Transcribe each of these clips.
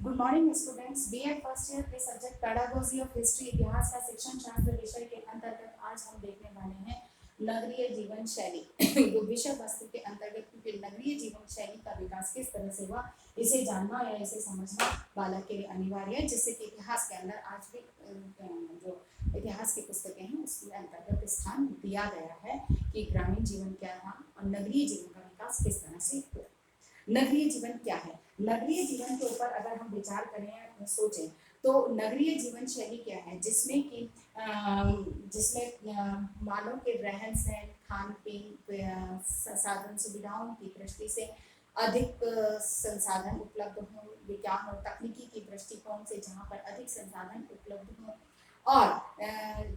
Good morning students. BEd first year के subject pedagogy of history इतिहास का शिक्षण शास्त्र विषय के अंतर्गत आज हम देखने वाले हैं नगरीय जीवन शैली। जो विषय वस्तु के अंतर्गत क्योंकि नगरीय जीवन शैली का विकास किस तरह से हुआ, इसे जानना या इसे समझना बालक के लिए अनिवार्य है, जिससे कि इतिहास के अंदर आज भी जो इतिहास की पुस्तकें हैं उसके अंतर्गत स्थान दिया गया है कि ग्रामीण जीवन क्या था और नगरीय जीवन का विकास किस तरह से हुआ। नगरीय जीवन क्या है? नगरीय जीवन के ऊपर अगर हम विचार करें, सोचें तो नगरीय जीवन शैली क्या है, जिसमें कि मानव के रहन सहन, खान पीन, साधन सुविधाओं की दृष्टि से अधिक संसाधन उपलब्ध हों, विज्ञान और तकनीकी की दृष्टिकोण से जहाँ पर अधिक संसाधन उपलब्ध हों और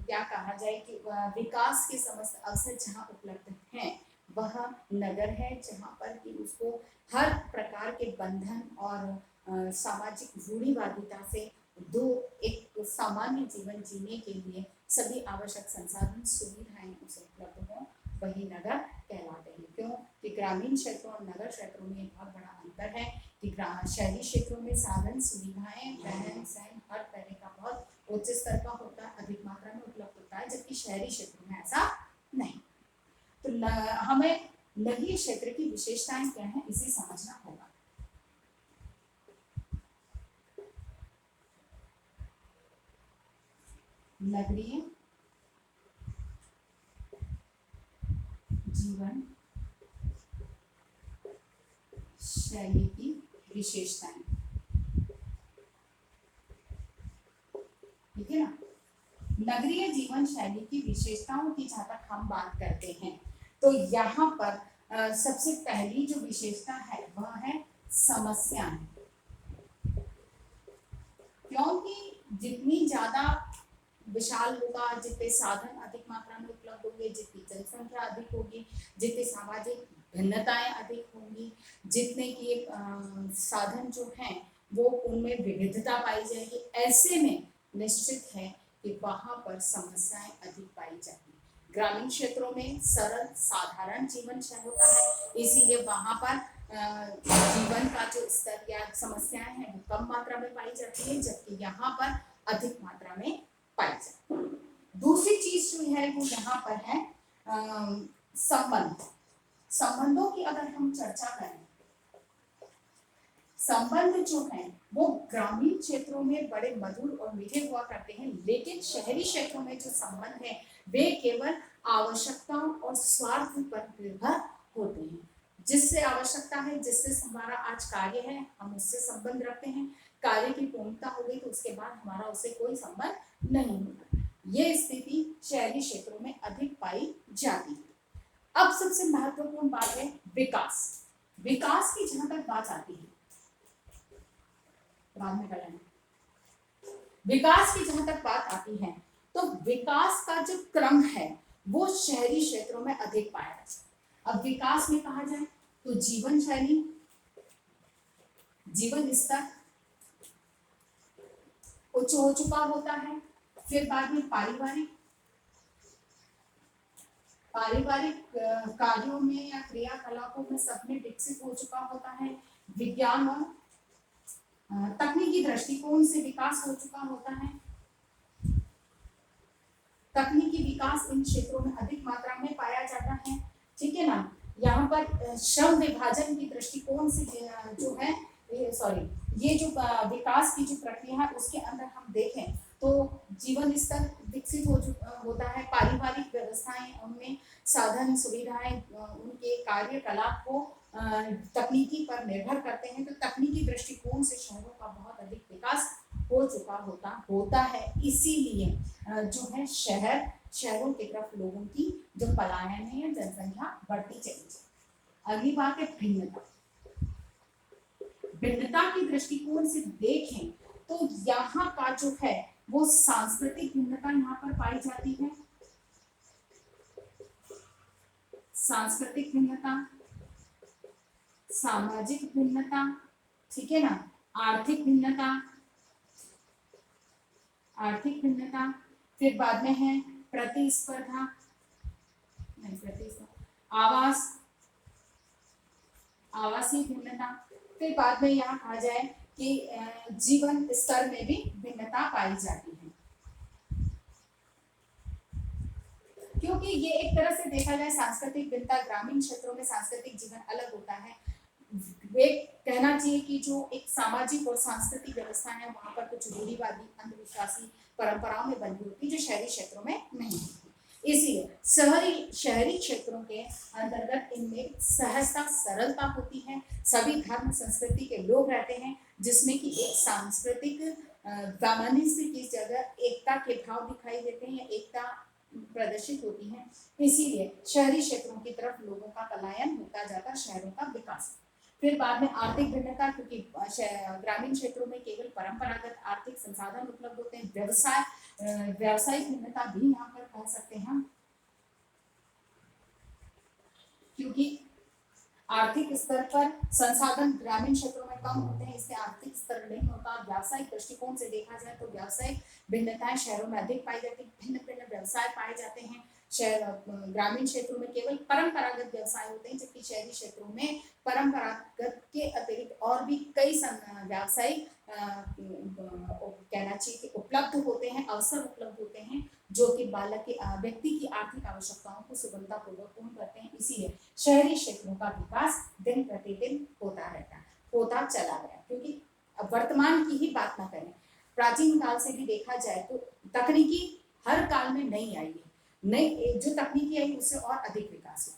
क्या कहा जाए कि विकास के समस्त अवसर जहाँ उपलब्ध हैं वह नगर है, जहाँ पर कि उसको हर प्रकार के बंधन और सामाजिक रूढ़िवादिता से दूर एक सामान्य जीवन जीने के लिए सभी आवश्यक संसाधन सुविधाएं उसे उपलब्ध हों, वही नगर कहलाते हैं। क्यों कि ग्रामीण क्षेत्रों और नगर क्षेत्रों में एक बहुत बड़ा अंतर है कि शहरी क्षेत्रों में साधन सुविधाएं रहन सहन हर तरह का बहुत उच्च स्तर का होता है, अधिक मात्रा में उपलब्ध होता है, जबकि शहरी क्षेत्रों में ऐसा नहीं। तो हमें नगरीय क्षेत्र की विशेषताएं क्या है इसे समझना होगा। नगरीय जीवन शैली की विशेषताएं, ठीक है ना। नगरीय जीवन शैली की विशेषताओं की जहां तक हम बात करते हैं तो यहाँ पर सबसे पहली जो विशेषता है वह है समस्याएं। क्योंकि जितनी ज्यादा विशाल होगा, जितने साधन अधिक मात्रा में उपलब्ध होंगे, जितनी जनसंख्या अधिक होगी, जितनी सामाजिक भिन्नताएं अधिक होंगी, जितने की साधन जो हैं वो उनमें विविधता पाई जाएगी, ऐसे में निश्चित है कि वहां पर समस्याएं अधिक पाई जाएंगी। ग्रामीण क्षेत्रों में सरल साधारण जीवन शैली होता है, इसीलिए वहां पर जीवन का जो स्तर या समस्याएं हैं वो कम मात्रा में पाई जाती है, जबकि यहाँ पर अधिक मात्रा में पाई जाती है। दूसरी चीज जो है वो यहाँ पर है संबंध। संबंधों की अगर हम चर्चा करें, संबंध जो है वो ग्रामीण क्षेत्रों में बड़े मधुर और मीठे हुआ करते हैं, लेकिन शहरी क्षेत्रों में जो संबंध है वे केवल आवश्यकताओं और स्वार्थ पर निर्भर होते हैं। जिससे आवश्यकता है, जिससे हमारा आज कार्य है, हम उससे संबंध रखते हैं, कार्य की पूर्णता हो गई तो उसके बाद हमारा उससे कोई संबंध नहीं होता। ये स्थिति शहरी क्षेत्रों में अधिक पाई जाती है। अब सबसे महत्वपूर्ण बात है विकास। विकास की जहां तक बात आती है, बाद में करेंगे। विकास की जहां तक बात आती है तो विकास का जो क्रम है वो शहरी क्षेत्रों में अधिक पाया जाता है। अब विकास में कहा जाए तो जीवन शैली, जीवन स्तर उच्च हो चुका होता है, फिर बाद में पारिवारिक कार्यों में या क्रियाकलापों में सब में विकसित हो चुका होता है, विज्ञान और तकनीकी दृष्टिकोण से विकास हो चुका होता है। तकनीकी विकास इन क्षेत्रों में अधिक मात्रा में पाया जाता है, ठीक है ना। यहाँ पर श्रम विभाजन की दृष्टिकोण से जो है ये जो विकास की जो प्रक्रिया है उसके अंदर हम देखें तो जीवन स्तर विकसित होता है, पारिवारिक व्यवस्थाएं उनमें साधन सुविधाएं उनके कार्यकलाप को तकनीकी पर निर्भर करते हैं, तो तकनीकी दृष्टिकोण से शहरों का बहुत अधिक विकास हो चुका होता है। इसीलिए जो है शहरों की तरफ लोगों की जो पलायन है या जनसंख्या बढ़ती चली जाए। अगली बात है भिन्नता। भिन्नता की दृष्टिकोण से देखें तो यहाँ का जो है वो सांस्कृतिक भिन्नता यहाँ पर पाई जाती है। सांस्कृतिक भिन्नता, सामाजिक भिन्नता, ठीक है ना, आर्थिक भिन्नता, फिर बाद में है प्रतिस्पर्धा, आवासीय भिन्नता, फिर बाद में यहाँ कहा जाए कि जीवन स्तर में भी भिन्नता पाई जाती है, क्योंकि ये एक तरह से देखा जाए सांस्कृतिक भिन्नता, ग्रामीण क्षेत्रों में सांस्कृतिक जीवन अलग होता है। वे कहना चाहिए कि जो एक सामाजिक और सांस्कृतिक व्यवस्था है वहां पर कुछ रूढ़िवादी अंधविश्वासी परंपराओं में बंधी होती है जो शहरी क्षेत्रों में नहीं होती। इसलिए शहरी क्षेत्रों के अंतर्गत इनमें सहजता सरलता होती है, सभी धर्म संस्कृति के लोग रहते हैं, जिसमें कि एक सांस्कृतिक दामनी की जगह एकता के भाव दिखाई देते हैं, एकता प्रदर्शित होती है। इसीलिए शहरी क्षेत्रों की तरफ लोगों का पलायन होता जाता, शहरों का विकास। फिर बाद में आर्थिक भिन्नता, क्योंकि ग्रामीण क्षेत्रों में केवल परंपरागत आर्थिक संसाधन उपलब्ध होते हैं। व्यावसायिक भिन्नता भी यहाँ पर कह सकते हैं हम, क्योंकि आर्थिक स्तर पर संसाधन ग्रामीण क्षेत्रों में कम होते हैं, इससे आर्थिक स्तर नहीं होता। व्यावसायिक दृष्टिकोण से देखा जाए तो व्यावसायिक भिन्नताएं शहरों में अधिक पाई जाती, भिन्न भिन्न व्यवसाय पाए जाते हैं। ग्रामीण क्षेत्रों में केवल परंपरागत व्यवसाय होते हैं, जबकि शहरी क्षेत्रों में परंपरागत के अतिरिक्त और भी कई व्यावसायिक कहना चाहिए कि उपलब्ध होते हैं, अवसर उपलब्ध होते हैं, जो कि बालक के व्यक्ति की आर्थिक आवश्यकताओं को सुगमतापूर्वक पूर्ण करते हैं। इसीलिए शहरी क्षेत्रों का विकास दिन प्रतिदिन होता रहता है, होता चला गया। क्योंकि अब वर्तमान की ही बात ना करें, प्राचीन काल से भी देखा जाए तो तकनीकी हर काल में नई आई है, नई जो तकनीकी आई उससे और अधिक विकास हुआ।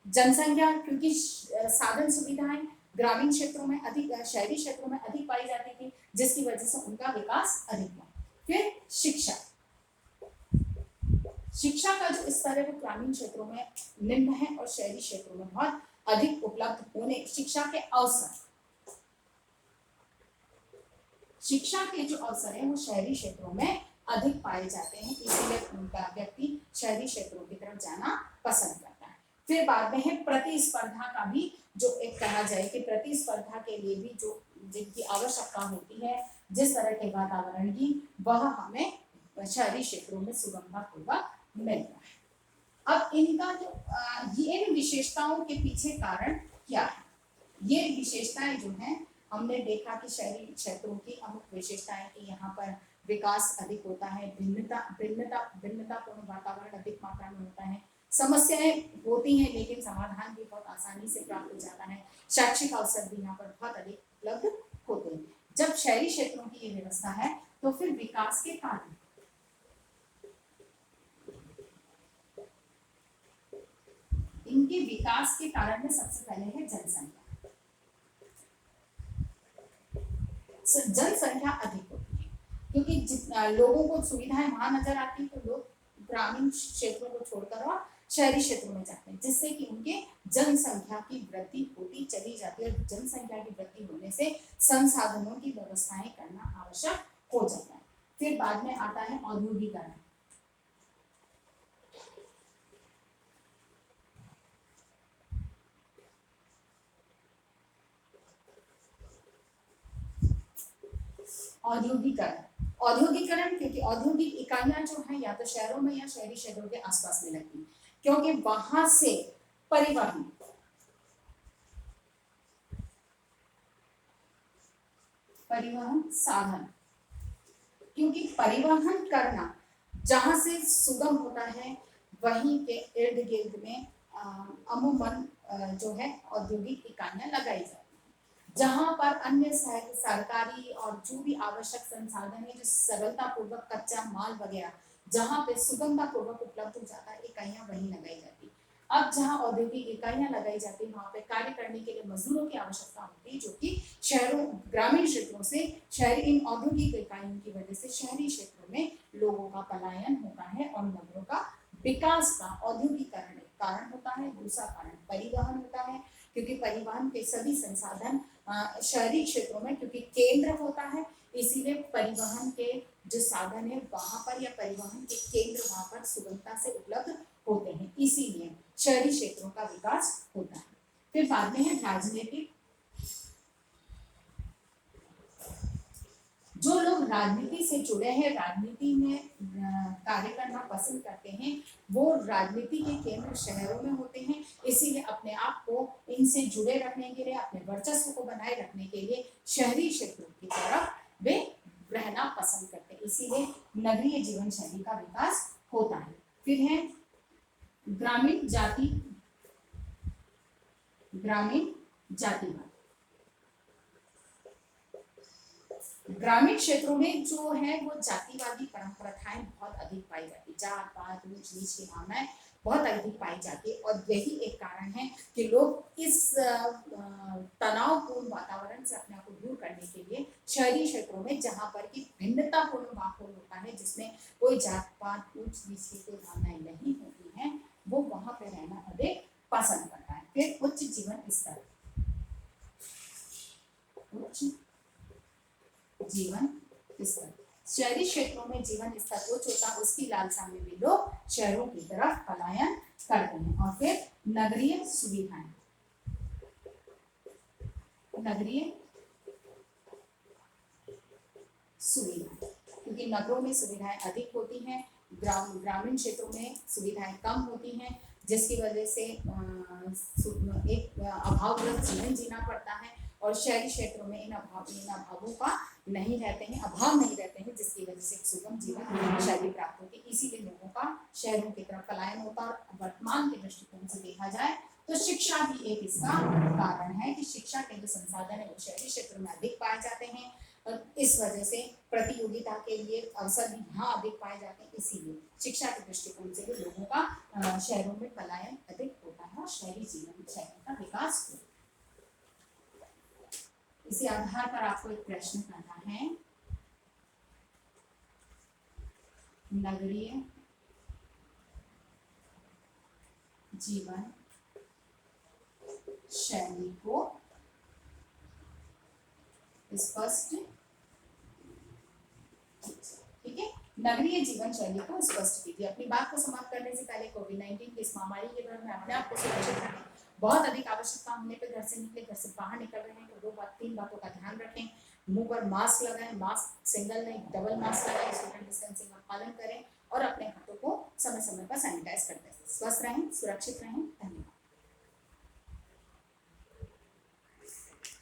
जनसंख्या, क्योंकि साधन सुविधाएं ग्रामीण क्षेत्रों में अधिक, शहरी क्षेत्रों में अधिक पाई जाती थी, जिसकी वजह से उनका विकास अधिक हुआ। फिर शिक्षा का जो स्तर है वो ग्रामीण क्षेत्रों में निम्न है और शहरी क्षेत्रों में बहुत अधिक उपलब्ध होने, शिक्षा के जो अवसर है वो शहरी क्षेत्रों में अधिक पाए जाते हैं, इसीलिए उनका व्यक्ति शहरी क्षेत्रों की तरफ जाना पसंद करता है। फिर बाद में है प्रतिस्पर्धा का भी, जो एक कहा जाए कि प्रतिस्पर्धा के लिए भी जो जिनकी आवश्यकता होती है, जिस तरह के वातावरण की, वह हमें शहरी क्षेत्रों में सुगमतापूर्वक मिल रहा है। अब इनका जो ये विशेषताओं के पीछे कारण क्या है, ये विशेषताएं जो हैं हमने देखा कि शहरी क्षेत्रों की अमुक विशेषताएं कि यहाँ पर विकास अधिक होता है, भिन्नतापूर्ण वातावरण अधिक मात्रा में होता है, समस्याएं होती हैं लेकिन समाधान भी बहुत आसानी से प्राप्त हो जाता है, शैक्षिक अवसर भी यहाँ पर बहुत अधिक उपलब्ध होते हैं। जब शहरी क्षेत्रों की ये व्यवस्था है तो फिर विकास के कारण, इनके विकास के कारण में सबसे पहले है जनसंख्या। जनसंख्या अधिक होती है क्योंकि लोगों को सुविधाएं वहां नजर आती है, तो लोग ग्रामीण क्षेत्रों को छोड़कर और शहरी क्षेत्रों में जाते हैं, जिससे कि उनके जनसंख्या की वृद्धि होती चली जाती है। जनसंख्या की वृद्धि होने से संसाधनों की व्यवस्थाएं करना आवश्यक हो जाता है। फिर बाद में आता है औद्योगिकरण। औद्योगिकरण क्योंकि औद्योगिक इकाइयां जो है या तो शहरों में या शहरी क्षेत्रों के आसपास में लगती, क्योंकि वहां से परिवहन साधन, क्योंकि परिवहन करना जहां से सुगम होता है वहीं के इर्द गिर्द में अमूमन जो है औद्योगिक इकाइयां लगाई जाती हैं, जहां पर अन्य सरकारी और जो भी आवश्यक संसाधन है, जो सरलता पूर्वक कच्चा माल वगैरह जहां पे सुगमता पूर्वक उपलब्ध हो जाता है, इकाइयां वहीं लगाई जाती। अब जहां औद्योगिक इकाइयां लगाई जाती है वहां पे कार्य करने के लिए मजदूरों की आवश्यकता होती है, जो कि ग्रामीण क्षेत्रों से शहरी, इन औद्योगिक इकाइयों की वजह से शहरी क्षेत्रों में लोगों का पलायन होता है और नगरों का विकास का औद्योगिकरण कारण होता है। दूसरा कारण परिवहन होता है, क्योंकि परिवहन के सभी संसाधन शहरी क्षेत्रों में क्योंकि केंद्र होता है, इसीलिए परिवहन के जो साधन है वहां पर या परिवहन के केंद्र वहां पर सुगमता से उपलब्ध होते हैं, इसीलिए शहरी क्षेत्रों का विकास होता है। फिर बाद में है राजनीतिक। जो लोग राजनीति से जुड़े हैं, राजनीति में कार्य करना पसंद करते हैं वो राजनीति के केंद्र शहरों में होते हैं, इसीलिए अपने आप को इनसे जुड़े रखने के लिए, अपने वर्चस्व को बनाए रखने के लिए शहरी क्षेत्रों की तरफ वे रहना पसंद करते हैं, इसीलिए नगरीय जीवन शैली का विकास होता है। फिर है ग्रामीण जातिवाद। ग्रामीण क्षेत्रों में जो है वो जातिवादी प्रथाएं बहुत अधिक पाई जाती, जात पात ऊंच नीच की भावनाएं बहुत अधिक पाई जाती है, और यही एक कारण है कि लोग इस तनावपूर्ण वातावरण से अपने आप को दूर करने के लिए शहरी क्षेत्रों में, जहां पर की भिन्नतापूर्ण माहौल होता है, जिसमें कोई जात पात ऊंच नीच की कोई भावनाएं नहीं होती हैं, वो वहां पे रहना अधिक पसंद करता है। फिर उच्च जीवन स्तर, उच्च जीवन स्तर, शहरी क्षेत्रों में जीवन स्तर उच्च होता है, उसकी लालसा में भी लोग शहरों की तरफ पलायन करते हैं। और फिर नगरीय सुविधाएं, क्योंकि नगरों में सुविधाएं अधिक होती हैं, ग्रामीण क्षेत्रों में सुविधाएं कम होती हैं, जिसकी वजह से एक अभावग्रस्त जीवन जीना पड़ता है, और शहरी क्षेत्रों में इन अभावों का अभाव नहीं रहते हैं, जिसकी वजह से सुगम जीवन शैली प्राप्त होती है। इसीलिए लोगों का शहरों की तरफ पलायन होता है। और वर्तमान के दृष्टिकोण से देखा जाए तो शिक्षा भी एक इसका कारण है कि शिक्षा के जो संसाधन है वो शहरी क्षेत्र में अधिक पाए जाते हैं, और इस वजह से प्रतियोगिता के लिए अवसर भी यहाँ अधिक पाए जाते हैं, इसीलिए शिक्षा के दृष्टिकोण से भी लोगों का शहरों में पलायन अधिक होता है और शहरी जीवन शैली का विकास होता है। इसी आधार पर आपको एक प्रश्न करना है, नगरीय जीवन शैली को स्पष्ट, ठीक है, नगरीय जीवन शैली को स्पष्ट कीजिए। अपनी बात को समाप्त करने से पहले कोविड-19 की इस महामारी के दौरान में अपने आप को सुरक्षित रखें, बहुत अधिक आवश्यकता होने पर घर से निकले, घर से बाहर निकल रहे हैं तो 2-3 बातों का ध्यान रखें, मुंह पर मास्क लगाएं, मास्क सिंगल नहीं डबल मास्क लगाएं, सोशल डिस्टेंसिंग का पालन करें, और अपने हाथों को समय समय पर सैनिटाइज करते रहें। स्वस्थ रहें, सुरक्षित रहें। धन्यवाद।